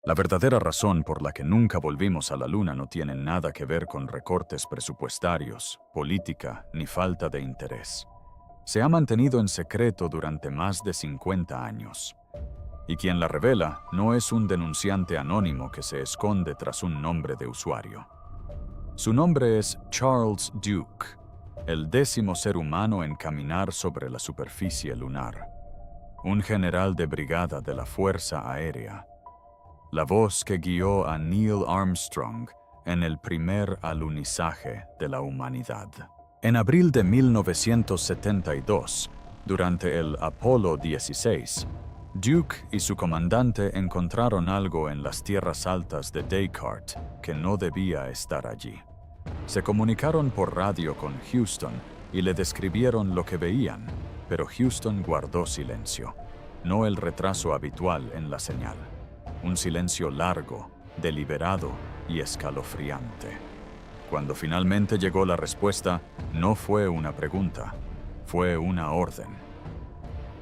La verdadera razón por la que nunca volvimos a la Luna no tiene nada que ver con recortes presupuestarios, política ni falta de interés. Se ha mantenido en secreto durante más de 50 años. Y quien la revela no es un denunciante anónimo que se esconde tras un nombre de usuario. Su nombre es Charles Duke, el 10º ser humano en caminar sobre la superficie lunar. Un general de brigada de la Fuerza Aérea. La voz que guió a Neil Armstrong en el primer alunizaje de la humanidad. En abril de 1972, durante el Apolo 16, Duke y su comandante encontraron algo en las tierras altas de Descartes que no debía estar allí. Se comunicaron por radio con Houston y le describieron lo que veían, pero Houston guardó silencio, no el retraso habitual en la señal. Un silencio largo, deliberado y escalofriante. Cuando finalmente llegó la respuesta, no fue una pregunta, fue una orden.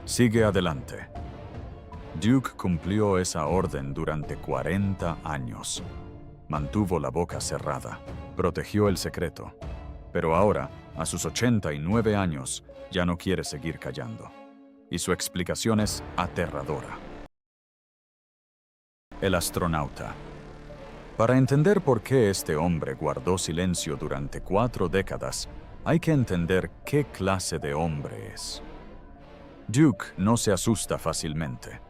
Sigue adelante. Duke cumplió esa orden durante 40 años. Mantuvo la boca cerrada, protegió el secreto. Pero ahora, a sus 89 años, ya no quiere seguir callando. Y su explicación es aterradora. El astronauta. Para entender por qué este hombre guardó silencio durante 4 décadas, hay que entender qué clase de hombre es. Duke no se asusta fácilmente.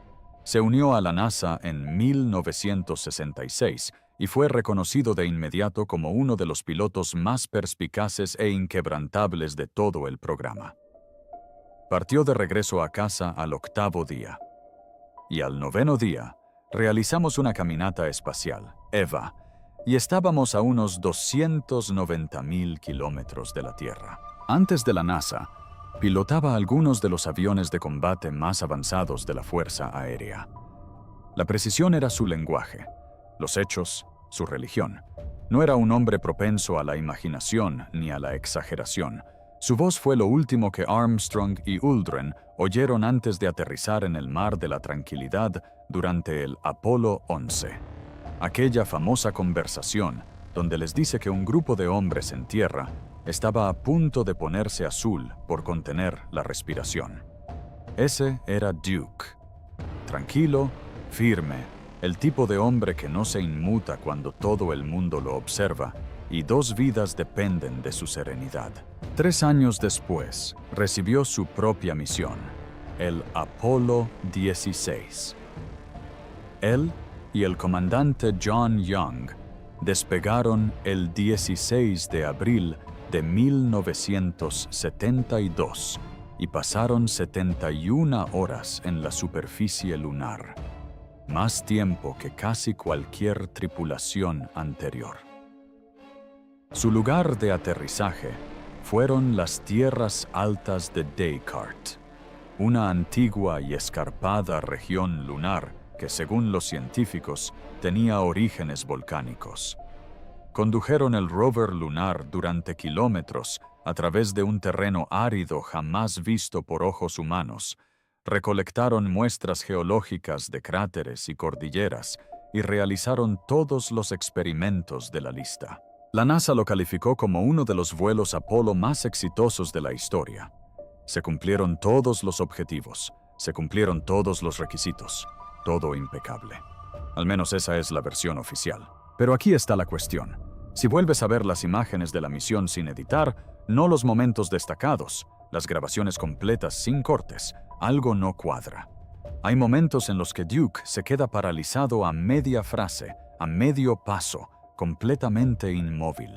Se unió a la NASA en 1966 y fue reconocido de inmediato como uno de los pilotos más perspicaces e inquebrantables de todo el programa. Partió de regreso a casa al 8º día. Y al 9º día, realizamos una caminata espacial, EVA, y estábamos a unos 290.000 kilómetros de la Tierra. Antes de la NASA, pilotaba algunos de los aviones de combate más avanzados de la Fuerza Aérea. La precisión era su lenguaje, los hechos, su religión. No era un hombre propenso a la imaginación ni a la exageración. Su voz fue lo último que Armstrong y Aldrin oyeron antes de aterrizar en el mar de la tranquilidad durante el Apolo 11. Aquella famosa conversación donde les dice que un grupo de hombres en tierra estaba a punto de ponerse azul por contener la respiración. Ese era Duke. Tranquilo, firme, el tipo de hombre que no se inmuta cuando todo el mundo lo observa, y 2 vidas dependen de su serenidad. 3 años después, recibió su propia misión, el Apolo 16. Él y el comandante John Young despegaron el 16 de abril de 1972 y pasaron 71 horas en la superficie lunar, más tiempo que casi cualquier tripulación anterior. Su lugar de aterrizaje fueron las tierras altas de Descartes, una antigua y escarpada región lunar que, según los científicos, tenía orígenes volcánicos. Condujeron el rover lunar durante kilómetros a través de un terreno árido jamás visto por ojos humanos, recolectaron muestras geológicas de cráteres y cordilleras y realizaron todos los experimentos de la lista. La NASA lo calificó como uno de los vuelos Apolo más exitosos de la historia. Se cumplieron todos los objetivos, se cumplieron todos los requisitos, todo impecable. Al menos esa es la versión oficial. Pero aquí está la cuestión. Si vuelves a ver las imágenes de la misión sin editar, no los momentos destacados, las grabaciones completas sin cortes, algo no cuadra. Hay momentos en los que Duke se queda paralizado a media frase, a medio paso, completamente inmóvil.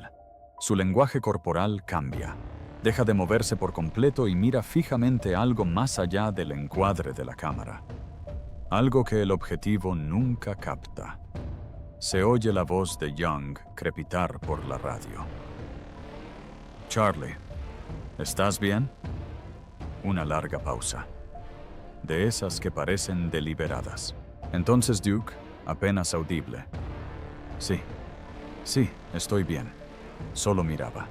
Su lenguaje corporal cambia. Deja de moverse por completo y mira fijamente algo más allá del encuadre de la cámara. Algo que el objetivo nunca capta. Se oye la voz de Young crepitar por la radio. Charlie, ¿estás bien? Una larga pausa. De esas que parecen deliberadas. Entonces Duke, apenas audible. Sí, estoy bien. Solo miraba.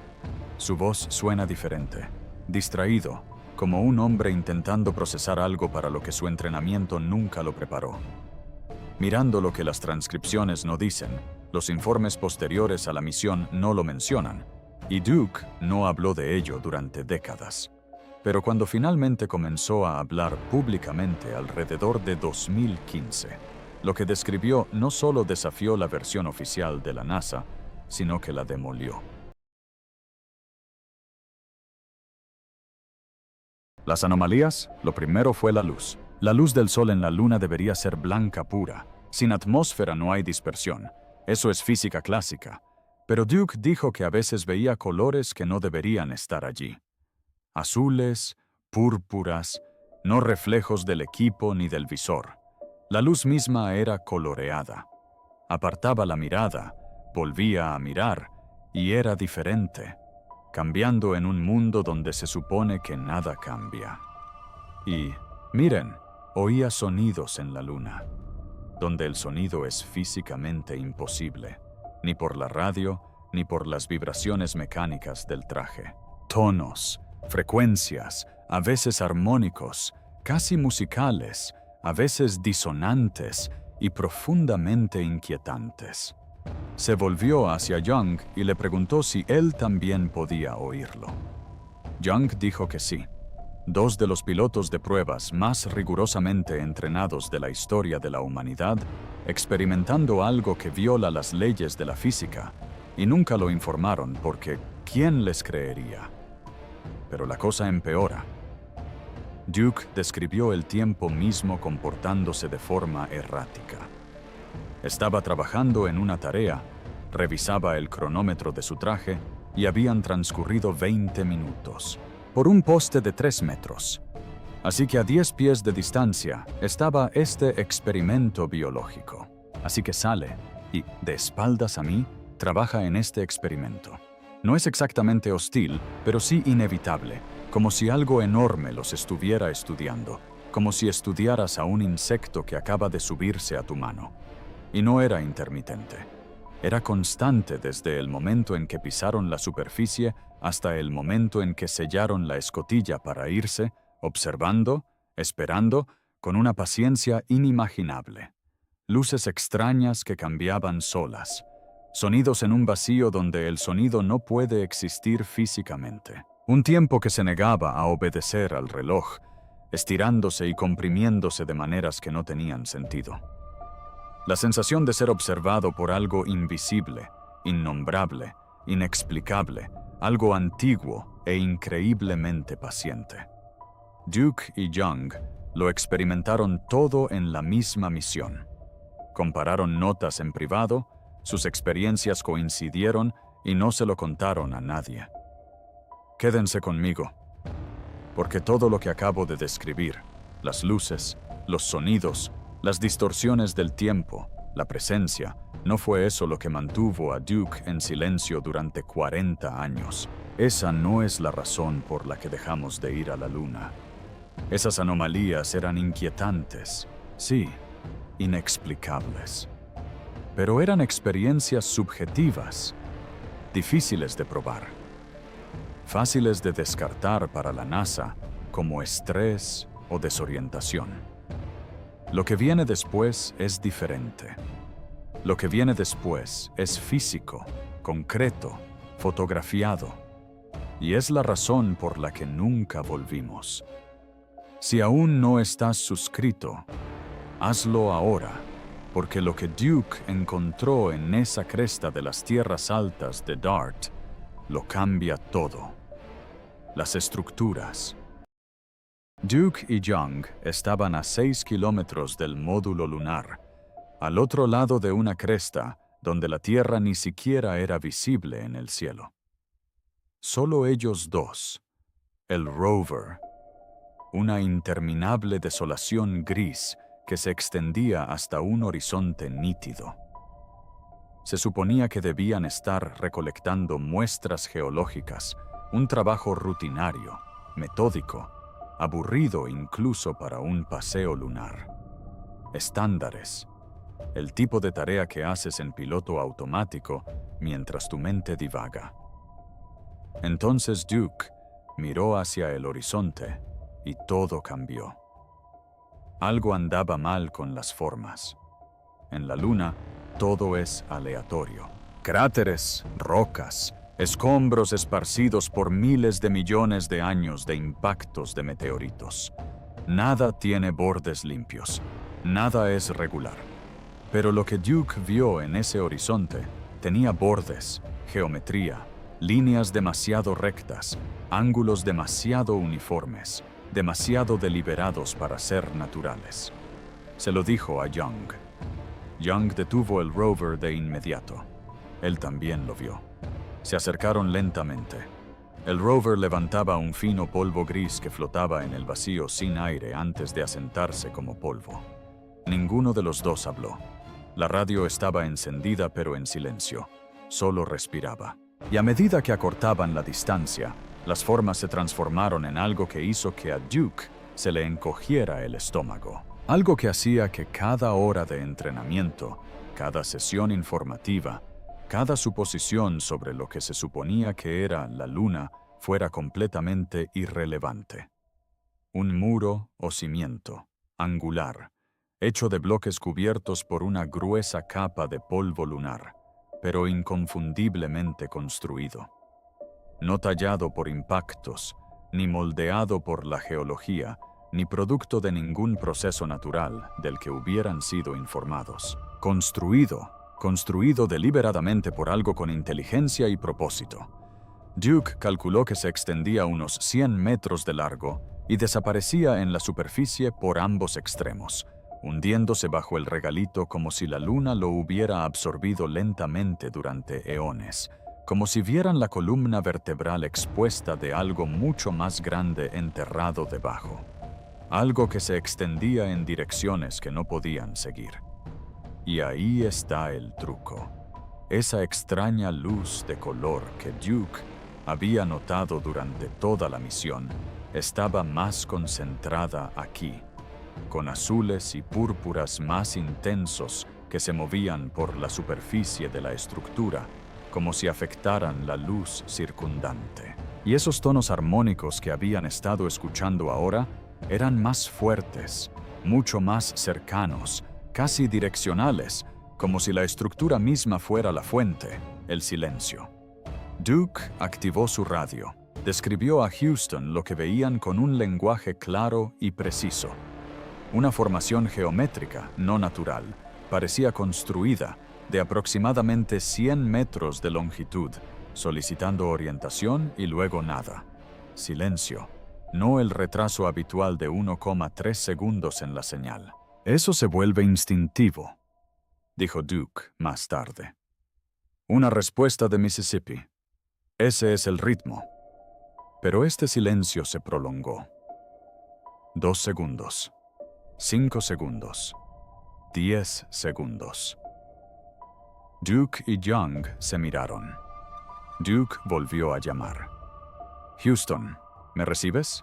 Su voz suena diferente, distraído, como un hombre intentando procesar algo para lo que su entrenamiento nunca lo preparó. mirando lo que las transcripciones no dicen, los informes posteriores a la misión no lo mencionan, y Duke no habló de ello durante décadas. Pero cuando finalmente comenzó a hablar públicamente alrededor de 2015, lo que describió no solo desafió la versión oficial de la NASA, sino que la demolió. Las anomalías, lo primero fue la luz. La luz del Sol en la Luna debería ser blanca pura. Sin atmósfera no hay dispersión. Eso es física clásica. Pero Duke dijo que a veces veía colores que no deberían estar allí. Azules, púrpuras, no reflejos del equipo ni del visor. La luz misma era coloreada. Apartaba la mirada, volvía a mirar, y era diferente, cambiando en un mundo donde se supone que nada cambia. Y, miren, oía sonidos en la Luna, donde el sonido es físicamente imposible, ni por la radio, ni por las vibraciones mecánicas del traje. Tonos, frecuencias, a veces armónicos, casi musicales, a veces disonantes y profundamente inquietantes. Se volvió hacia Young y le preguntó si él también podía oírlo. Young dijo que sí. Dos de los pilotos de pruebas más rigurosamente entrenados de la historia de la humanidad, experimentando algo que viola las leyes de la física, y nunca lo informaron porque ¿quién les creería? Pero la cosa empeora. Duke describió el tiempo mismo comportándose de forma errática. Estaba trabajando en una tarea, revisaba el cronómetro de su traje y habían transcurrido 20 minutos, por un poste de 3 metros. Así que a 10 pies de distancia estaba este experimento biológico. Así que sale y, de espaldas a mí, trabaja en este experimento. No es exactamente hostil, pero sí inevitable, como si algo enorme los estuviera estudiando, como si estudiaras a un insecto que acaba de subirse a tu mano. Y no era intermitente. Era constante desde el momento en que pisaron la superficie hasta el momento en que sellaron la escotilla para irse, observando, esperando, con una paciencia inimaginable. Luces extrañas que cambiaban solas. Sonidos en un vacío donde el sonido no puede existir físicamente. Un tiempo que se negaba a obedecer al reloj, estirándose y comprimiéndose de maneras que no tenían sentido. La sensación de ser observado por algo invisible, innombrable, inexplicable, algo antiguo e increíblemente paciente. Duke y Young lo experimentaron todo en la misma misión. Compararon notas en privado, sus experiencias coincidieron y no se lo contaron a nadie. Quédense conmigo, porque todo lo que acabo de describir, las luces, los sonidos, las distorsiones del tiempo, la presencia, no fue eso lo que mantuvo a Duke en silencio durante 40 años. Esa no es la razón por la que dejamos de ir a la Luna. Esas anomalías eran inquietantes, sí, inexplicables. Pero eran experiencias subjetivas, difíciles de probar, fáciles de descartar para la NASA como estrés o desorientación. Lo que viene después es diferente. Lo que viene después es físico, concreto, fotografiado. Y es la razón por la que nunca volvimos. Si aún no estás suscrito, hazlo ahora, porque lo que Duke encontró en esa cresta de las tierras altas de Dart lo cambia todo. Las estructuras. Duke y Young estaban a 6 kilómetros del módulo lunar, al otro lado de una cresta donde la Tierra ni siquiera era visible en el cielo. Solo ellos dos, el rover, una interminable desolación gris que se extendía hasta un horizonte nítido. Se suponía que debían estar recolectando muestras geológicas, un trabajo rutinario, metódico, aburrido incluso para un paseo lunar. Estándares, el tipo de tarea que haces en piloto automático mientras tu mente divaga. Entonces Duke miró hacia el horizonte y todo cambió. Algo andaba mal con las formas. En la Luna, todo es aleatorio. Cráteres, rocas, escombros esparcidos por miles de millones de años de impactos de meteoritos. Nada tiene bordes limpios, nada es regular. Pero lo que Duke vio en ese horizonte tenía bordes, geometría, líneas demasiado rectas, ángulos demasiado uniformes, demasiado deliberados para ser naturales. Se lo dijo a Young. Young detuvo el rover de inmediato. Él también lo vio. Se acercaron lentamente. El rover levantaba un fino polvo gris que flotaba en el vacío sin aire antes de asentarse como polvo. Ninguno de los dos habló. La radio estaba encendida pero en silencio. Solo respiraba. Y a medida que acortaban la distancia, las formas se transformaron en algo que hizo que a Duke se le encogiera el estómago. Algo que hacía que cada hora de entrenamiento, cada sesión informativa, cada suposición sobre lo que se suponía que era la Luna fuera completamente irrelevante. Un muro o cimiento, angular, hecho de bloques cubiertos por una gruesa capa de polvo lunar, pero inconfundiblemente construido. No tallado por impactos, ni moldeado por la geología, ni producto de ningún proceso natural del que hubieran sido informados. Construido deliberadamente por algo con inteligencia y propósito. Duke calculó que se extendía unos 100 metros de largo y desaparecía en la superficie por ambos extremos, hundiéndose bajo el regalito como si la Luna lo hubiera absorbido lentamente durante eones, como si vieran la columna vertebral expuesta de algo mucho más grande enterrado debajo. Algo que se extendía en direcciones que no podían seguir. Y ahí está el truco. Esa extraña luz de color que Duke había notado durante toda la misión estaba más concentrada aquí, con azules y púrpuras más intensos que se movían por la superficie de la estructura, como si afectaran la luz circundante. Y esos tonos armónicos que habían estado escuchando ahora eran más fuertes, mucho más cercanos, casi direccionales, como si la estructura misma fuera la fuente, el silencio. Duke activó su radio, describió a Houston lo que veían con un lenguaje claro y preciso. Una formación geométrica, no natural, parecía construida, de aproximadamente 100 metros de longitud, solicitando orientación y luego nada. Silencio. No el retraso habitual de 1,3 segundos en la señal. Eso se vuelve instintivo, dijo Duke más tarde. Una respuesta de Mississippi. Ese es el ritmo. Pero este silencio se prolongó. 2 segundos. 5 segundos. 10 segundos. Duke y Young se miraron. Duke volvió a llamar. Houston, ¿me recibes?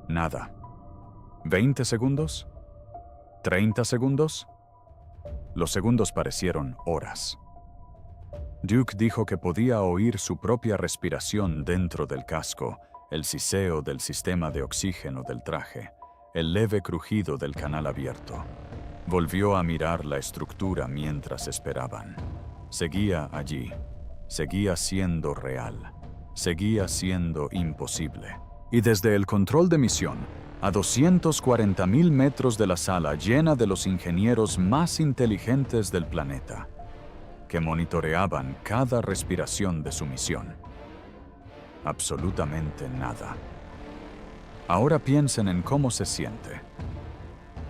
Nada. ¿20 segundos? ¿30 segundos? Los segundos parecieron horas. Duke dijo que podía oír su propia respiración dentro del casco, el siseo del sistema de oxígeno del traje, el leve crujido del canal abierto. Volvió a mirar la estructura mientras esperaban. Seguía allí. Seguía siendo real. Seguía siendo imposible. Y desde el control de misión, a 240.000 metros de la sala llena de los ingenieros más inteligentes del planeta, que monitoreaban cada respiración de su misión. Absolutamente nada. Ahora piensen en cómo se siente.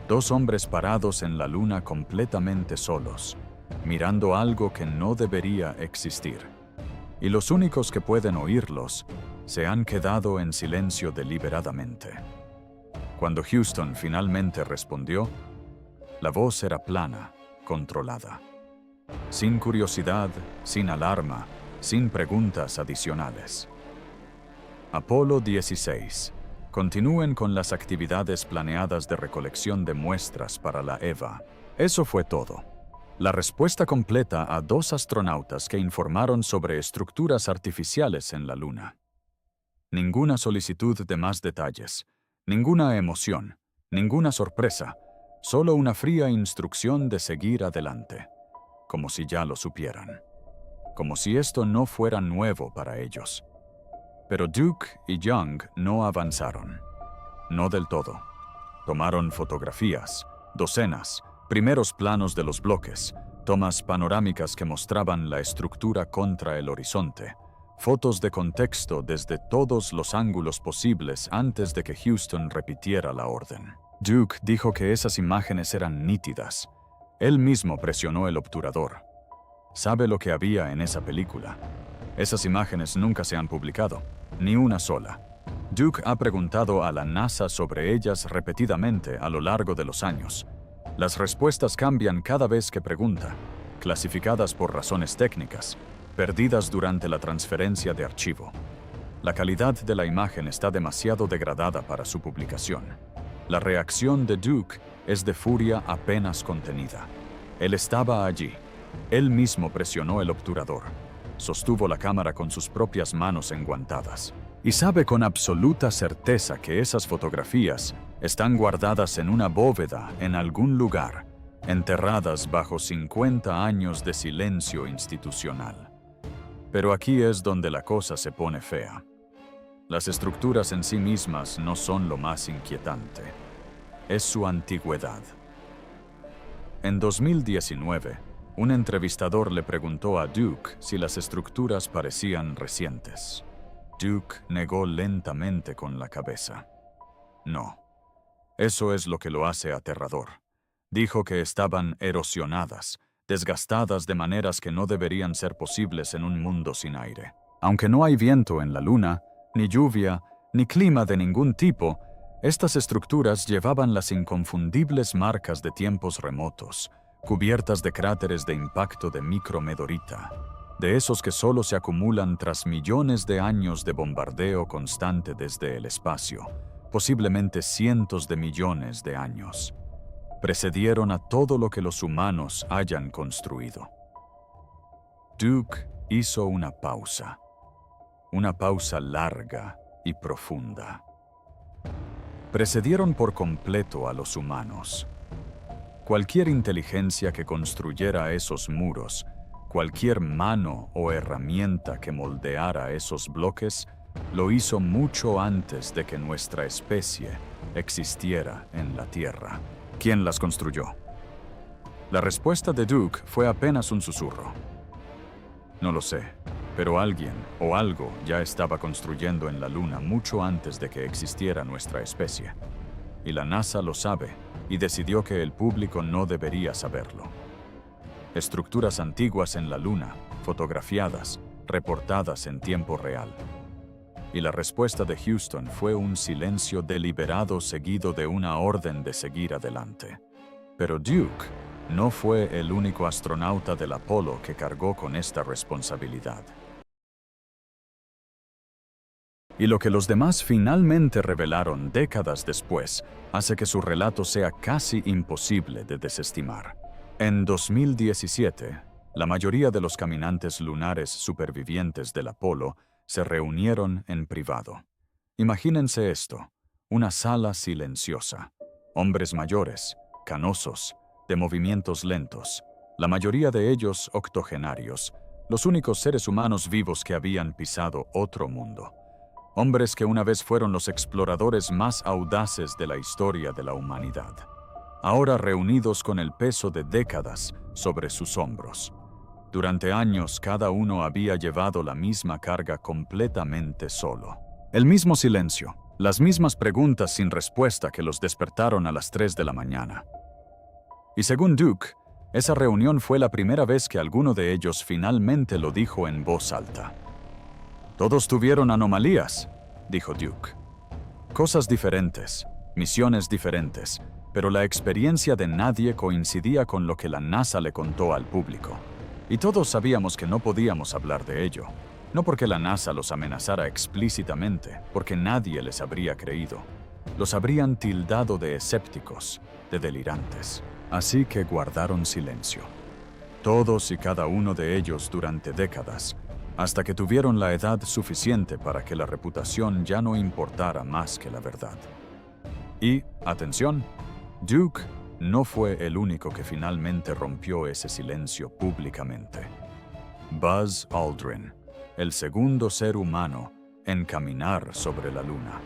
2 hombres parados en la Luna completamente solos, mirando algo que no debería existir. Y los únicos que pueden oírlos se han quedado en silencio deliberadamente. Cuando Houston finalmente respondió, la voz era plana, controlada. Sin curiosidad, sin alarma, sin preguntas adicionales. Apolo 16. Continúen con las actividades planeadas de recolección de muestras para la EVA. Eso fue todo. La respuesta completa a 2 astronautas que informaron sobre estructuras artificiales en la Luna. Ninguna solicitud de más detalles, ninguna emoción, ninguna sorpresa, Solo una fría instrucción de seguir adelante, como si ya lo supieran, como si esto no fuera nuevo para ellos. Pero Duke y Young no avanzaron, no del todo. Tomaron fotografías, docenas, primeros planos de los bloques, tomas panorámicas que mostraban la estructura contra el horizonte, fotos de contexto desde todos los ángulos posibles antes de que Houston repitiera la orden. Duke dijo que esas imágenes eran nítidas. Él mismo presionó el obturador. Sabe lo que había en esa película. Esas imágenes nunca se han publicado, ni una sola. Duke ha preguntado a la NASA sobre ellas repetidamente a lo largo de los años. Las respuestas cambian cada vez que pregunta, clasificadas por razones técnicas, perdidas durante la transferencia de archivo. La calidad de la imagen está demasiado degradada para su publicación. La reacción de Duke es de furia apenas contenida. Él estaba allí. Él mismo presionó el obturador. Sostuvo la cámara con sus propias manos enguantadas. Y sabe con absoluta certeza que esas fotografías están guardadas en una bóveda en algún lugar, enterradas bajo 50 años de silencio institucional. Pero aquí es donde la cosa se pone fea. Las estructuras en sí mismas no son lo más inquietante. Es su antigüedad. En 2019, un entrevistador le preguntó a Duke si las estructuras parecían recientes. Duke negó lentamente con la cabeza. No. Eso es lo que lo hace aterrador. Dijo que estaban erosionadas, desgastadas de maneras que no deberían ser posibles en un mundo sin aire. Aunque no hay viento en la Luna, ni lluvia, ni clima de ningún tipo, estas estructuras llevaban las inconfundibles marcas de tiempos remotos, cubiertas de cráteres de impacto de micromedorita, de esos que solo se acumulan tras millones de años de bombardeo constante desde el espacio, posiblemente cientos de millones de años. Precedieron a todo lo que los humanos hayan construido. Duke hizo una pausa larga y profunda. Precedieron por completo a los humanos. Cualquier inteligencia que construyera esos muros, cualquier mano o herramienta que moldeara esos bloques, lo hizo mucho antes de que nuestra especie existiera en la Tierra. ¿Quién las construyó? La respuesta de Duke fue apenas un susurro. No lo sé, pero alguien o algo ya estaba construyendo en la Luna mucho antes de que existiera nuestra especie. Y la NASA lo sabe y decidió que el público no debería saberlo. Estructuras antiguas en la Luna, fotografiadas, reportadas en tiempo real. Y la respuesta de Houston fue un silencio deliberado seguido de una orden de seguir adelante. Pero Duke no fue el único astronauta del Apolo que cargó con esta responsabilidad. Y lo que los demás finalmente revelaron décadas después hace que su relato sea casi imposible de desestimar. En 2017, la mayoría de los caminantes lunares supervivientes del Apolo se reunieron en privado. Imagínense esto, una sala silenciosa. Hombres mayores, canosos, de movimientos lentos, la mayoría de ellos octogenarios, los únicos seres humanos vivos que habían pisado otro mundo. Hombres que una vez fueron los exploradores más audaces de la historia de la humanidad. Ahora reunidos con el peso de décadas sobre sus hombros. Durante años cada uno había llevado la misma carga completamente solo. El mismo silencio, las mismas preguntas sin respuesta que los despertaron a las 3 de la mañana. Y según Duke, esa reunión fue la primera vez que alguno de ellos finalmente lo dijo en voz alta. Todos tuvieron anomalías, dijo Duke. Cosas diferentes, misiones diferentes, pero la experiencia de nadie coincidía con lo que la NASA le contó al público. Y todos sabíamos que no podíamos hablar de ello. No porque la NASA los amenazara explícitamente, porque nadie les habría creído. Los habrían tildado de escépticos, de delirantes. Así que guardaron silencio. Todos y cada uno de ellos durante décadas, hasta que tuvieron la edad suficiente para que la reputación ya no importara más que la verdad. Y, atención, Duke no fue el único que finalmente rompió ese silencio públicamente. Buzz Aldrin, el segundo ser humano en caminar sobre la Luna.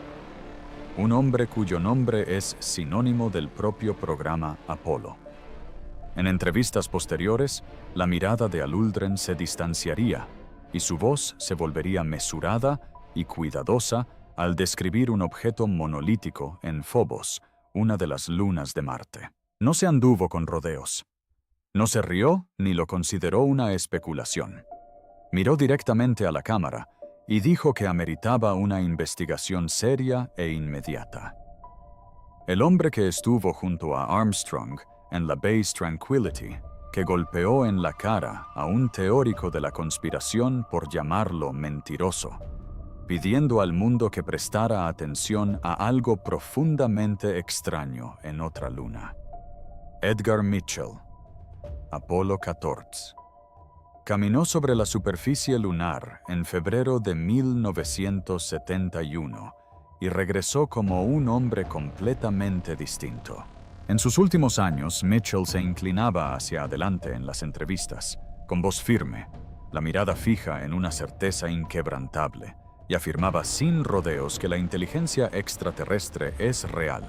Un hombre cuyo nombre es sinónimo del propio programa Apolo. En entrevistas posteriores, la mirada de Aldrin se distanciaría y su voz se volvería mesurada y cuidadosa al describir un objeto monolítico en Phobos, una de las lunas de Marte. No se anduvo con rodeos. No se rió ni lo consideró una especulación. Miró directamente a la cámara y dijo que ameritaba una investigación seria e inmediata. El hombre que estuvo junto a Armstrong en la Base Tranquility, que golpeó en la cara a un teórico de la conspiración por llamarlo mentiroso, pidiendo al mundo que prestara atención a algo profundamente extraño en otra luna. Edgar Mitchell, Apolo 14. Caminó sobre la superficie lunar en febrero de 1971 y regresó como un hombre completamente distinto. En sus últimos años, Mitchell se inclinaba hacia adelante en las entrevistas, con voz firme, la mirada fija en una certeza inquebrantable, y afirmaba sin rodeos que la inteligencia extraterrestre es real,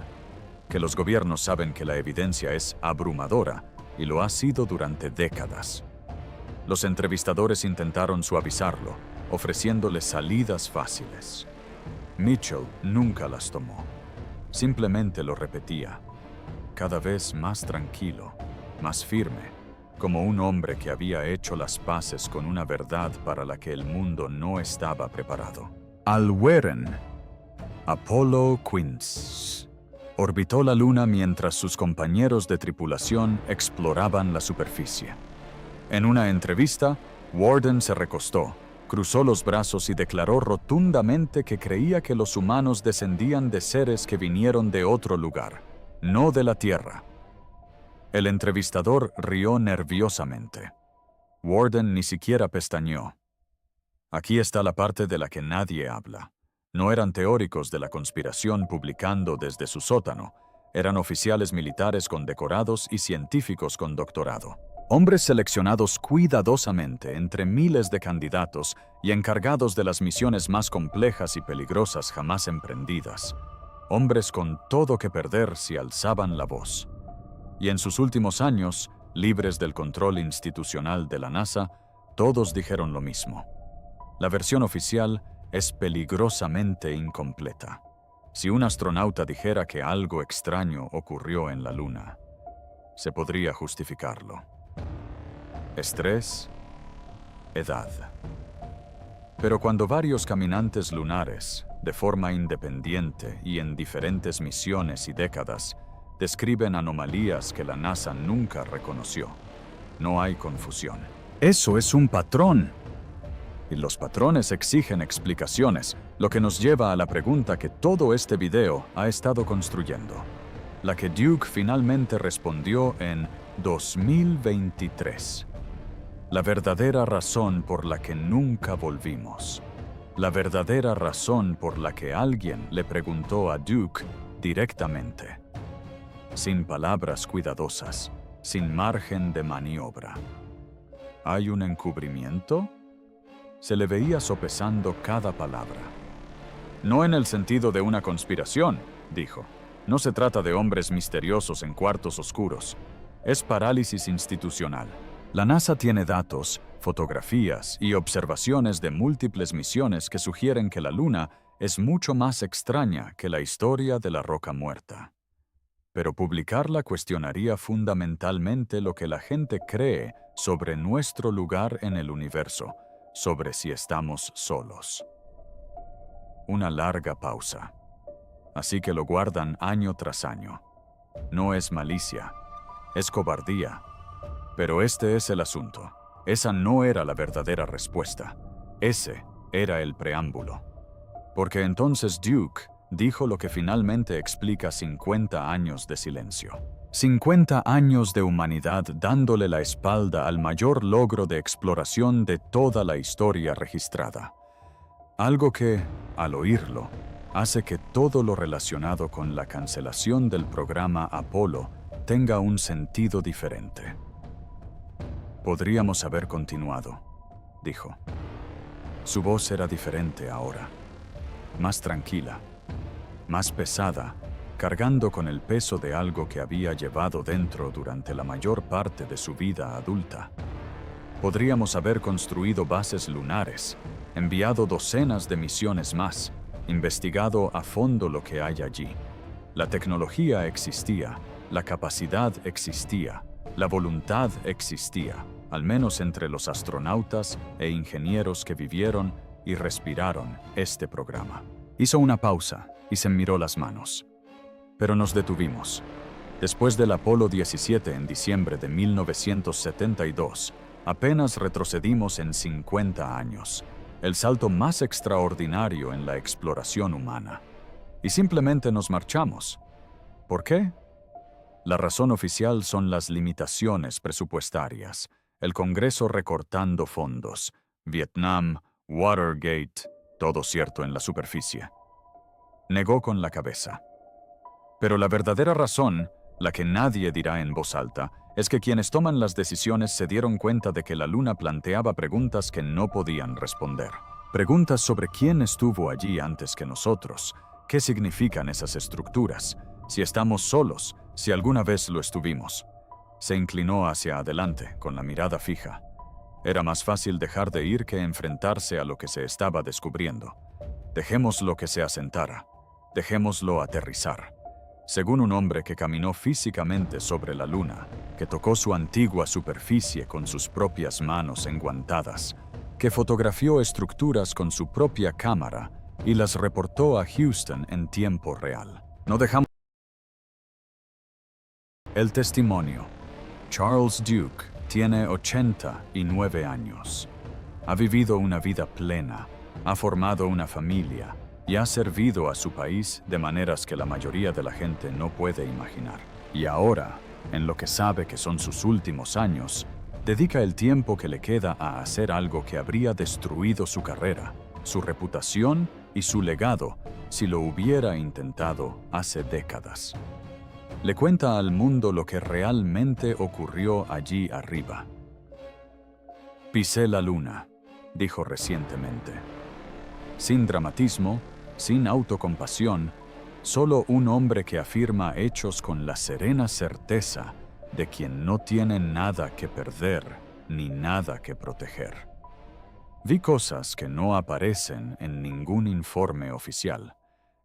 que los gobiernos saben que la evidencia es abrumadora y lo ha sido durante décadas. Los entrevistadores intentaron suavizarlo, ofreciéndole salidas fáciles. Mitchell nunca las tomó. Simplemente lo repetía, cada vez más tranquilo, más firme, como un hombre que había hecho las paces con una verdad para la que el mundo no estaba preparado. Al Warren, Apollo 15, orbitó la Luna mientras sus compañeros de tripulación exploraban la superficie. En una entrevista, Warden se recostó, cruzó los brazos y declaró rotundamente que creía que los humanos descendían de seres que vinieron de otro lugar, no de la Tierra. El entrevistador rió nerviosamente. Warden ni siquiera pestañeó. Aquí está la parte de la que nadie habla. No eran teóricos de la conspiración publicando desde su sótano, eran oficiales militares condecorados y científicos con doctorado. Hombres seleccionados cuidadosamente entre miles de candidatos y encargados de las misiones más complejas y peligrosas jamás emprendidas. Hombres con todo que perder si alzaban la voz. Y en sus últimos años, libres del control institucional de la NASA, todos dijeron lo mismo. La versión oficial es peligrosamente incompleta. Si un astronauta dijera que algo extraño ocurrió en la Luna, se podría justificarlo. Estrés, edad. Pero cuando varios caminantes lunares, de forma independiente y en diferentes misiones y décadas, describen anomalías que la NASA nunca reconoció, no hay confusión. Eso es un patrón. Y los patrones exigen explicaciones, lo que nos lleva a la pregunta que todo este video ha estado construyendo, la que Duke finalmente respondió en 2023. La verdadera razón por la que nunca volvimos. La verdadera razón por la que alguien le preguntó a Duke directamente. Sin palabras cuidadosas, sin margen de maniobra. ¿Hay un encubrimiento? Se le veía sopesando cada palabra. No en el sentido de una conspiración, dijo. No se trata de hombres misteriosos en cuartos oscuros. Es parálisis institucional. La NASA tiene datos, fotografías y observaciones de múltiples misiones que sugieren que la Luna es mucho más extraña que la historia de la roca muerta. Pero publicarla cuestionaría fundamentalmente lo que la gente cree sobre nuestro lugar en el universo, sobre si estamos solos. Una larga pausa. Así que lo guardan año tras año. No es malicia, es cobardía. Pero este es el asunto. Esa no era la verdadera respuesta. Ese era el preámbulo. Porque entonces Duke dijo lo que finalmente explica 50 años de silencio. 50 años de humanidad dándole la espalda al mayor logro de exploración de toda la historia registrada. Algo que, al oírlo, hace que todo lo relacionado con la cancelación del programa Apolo tenga un sentido diferente. Podríamos haber continuado, dijo. Su voz era diferente ahora, más tranquila, más pesada, cargando con el peso de algo que había llevado dentro durante la mayor parte de su vida adulta. Podríamos haber construido bases lunares, enviado docenas de misiones más, investigado a fondo lo que hay allí. La tecnología existía, la capacidad existía, la voluntad existía, al menos entre los astronautas e ingenieros que vivieron y respiraron este programa. Hizo una pausa y se miró las manos. Pero nos detuvimos. Después del Apolo 17 en diciembre de 1972, apenas retrocedimos en 50 años, el salto más extraordinario en la exploración humana. Y simplemente nos marchamos. ¿Por qué? La razón oficial son las limitaciones presupuestarias, el Congreso recortando fondos, Vietnam, Watergate, todo cierto en la superficie. Negó con la cabeza. Pero la verdadera razón, la que nadie dirá en voz alta, es que quienes toman las decisiones se dieron cuenta de que la Luna planteaba preguntas que no podían responder. Preguntas sobre quién estuvo allí antes que nosotros, qué significan esas estructuras, si estamos solos, si alguna vez lo estuvimos. Se inclinó hacia adelante, con la mirada fija. Era más fácil dejar de ir que enfrentarse a lo que se estaba descubriendo. Dejémoslo que se asentara. Dejémoslo aterrizar. Según un hombre que caminó físicamente sobre la Luna, que tocó su antigua superficie con sus propias manos enguantadas, que fotografió estructuras con su propia cámara y las reportó a Houston en tiempo real. No dejamos. El testimonio. Charles Duke tiene 89 años. Ha vivido una vida plena, ha formado una familia y ha servido a su país de maneras que la mayoría de la gente no puede imaginar. Y ahora, en lo que sabe que son sus últimos años, dedica el tiempo que le queda a hacer algo que habría destruido su carrera, su reputación y su legado si lo hubiera intentado hace décadas. Le cuenta al mundo lo que realmente ocurrió allí arriba. Pisé la Luna, dijo recientemente. Sin dramatismo, sin autocompasión, solo un hombre que afirma hechos con la serena certeza de quien no tiene nada que perder ni nada que proteger. Vi cosas que no aparecen en ningún informe oficial.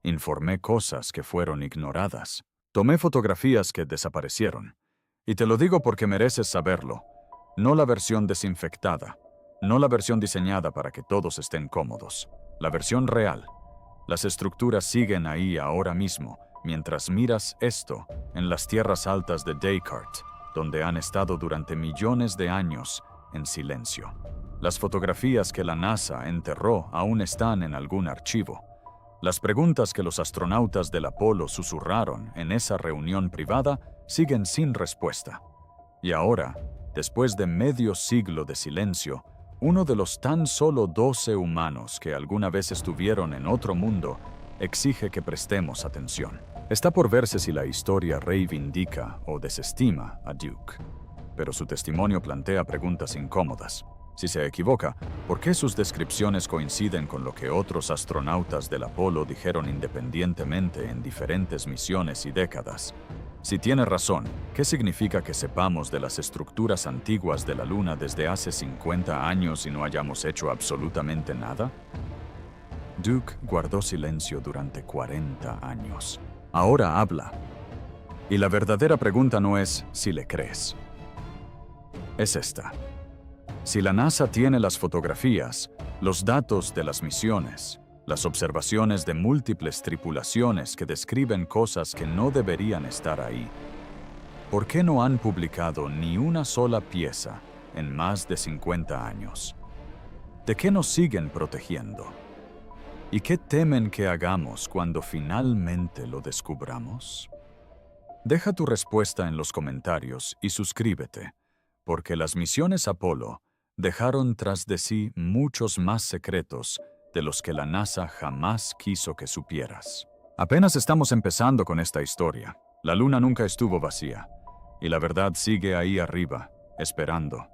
Informé cosas que fueron ignoradas. Tomé fotografías que desaparecieron. Y te lo digo porque mereces saberlo. No la versión desinfectada. No la versión diseñada para que todos estén cómodos. La versión real. Las estructuras siguen ahí ahora mismo, mientras miras esto en las tierras altas de Descartes, donde han estado durante millones de años en silencio. Las fotografías que la NASA enterró aún están en algún archivo. Las preguntas que los astronautas del Apolo susurraron en esa reunión privada siguen sin respuesta. Y ahora, después de medio siglo de silencio, uno de los tan solo 12 humanos que alguna vez estuvieron en otro mundo exige que prestemos atención. Está por verse si la historia reivindica o desestima a Duke, pero su testimonio plantea preguntas incómodas. Si se equivoca, ¿por qué sus descripciones coinciden con lo que otros astronautas del Apolo dijeron independientemente en diferentes misiones y décadas? Si tiene razón, ¿qué significa que sepamos de las estructuras antiguas de la Luna desde hace 50 años y no hayamos hecho absolutamente nada? Duke guardó silencio durante 40 años. Ahora habla. Y la verdadera pregunta no es si le crees. Es esta. Si la NASA tiene las fotografías, los datos de las misiones, las observaciones de múltiples tripulaciones que describen cosas que no deberían estar ahí, ¿por qué no han publicado ni una sola pieza en más de 50 años? ¿De qué nos siguen protegiendo? ¿Y qué temen que hagamos cuando finalmente lo descubramos? Deja tu respuesta en los comentarios y suscríbete, porque las misiones Apolo dejaron tras de sí muchos más secretos de los que la NASA jamás quiso que supieras. Apenas estamos empezando con esta historia. La Luna nunca estuvo vacía. Y la verdad sigue ahí arriba, esperando.